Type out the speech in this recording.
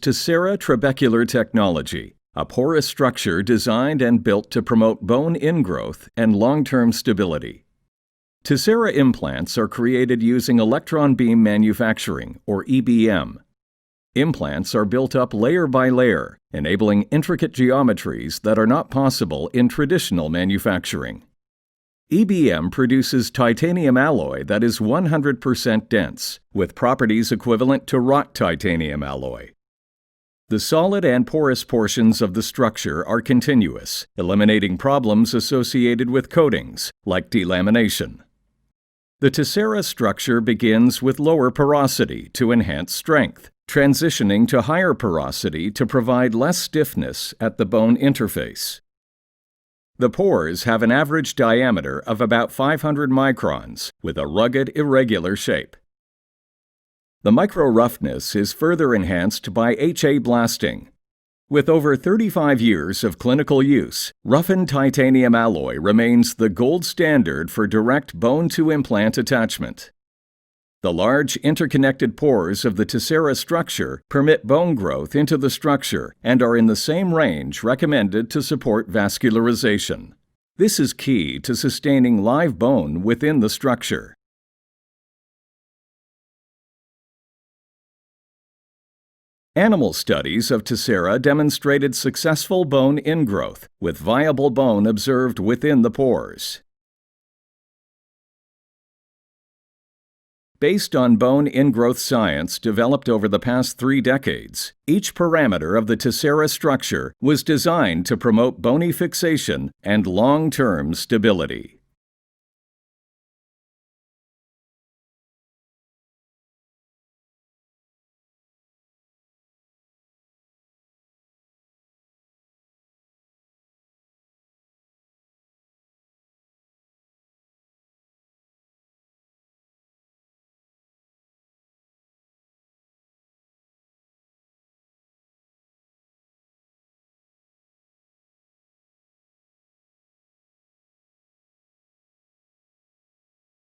Tesera Trabecular Technology, a porous structure designed and built to promote bone ingrowth and long-term stability. Tesera implants are created using electron beam manufacturing, or EBM. Implants are built up layer by layer, enabling intricate geometries that are not possible in traditional manufacturing. EBM produces titanium alloy that is 100% dense, with properties equivalent to wrought titanium alloy. The solid and porous portions of the structure are continuous, eliminating problems associated with coatings, like delamination. The Tesera structure begins with lower porosity to enhance strength, transitioning to higher porosity to provide less stiffness at the bone interface. The pores have an average diameter of about 500 microns, with a rugged, irregular shape. The micro-roughness is further enhanced by HA blasting. With over 35 years of clinical use, roughened titanium alloy remains the gold standard for direct bone-to-implant attachment. The large interconnected pores of the Tesera structure permit bone growth into the structure and are in the same range recommended to support vascularization. This is key to sustaining live bone within the structure. Animal studies of Tesera demonstrated successful bone ingrowth, with viable bone observed within the pores. Based on bone ingrowth science developed over the past 3 decades, each parameter of the Tesera structure was designed to promote bony fixation and long-term stability.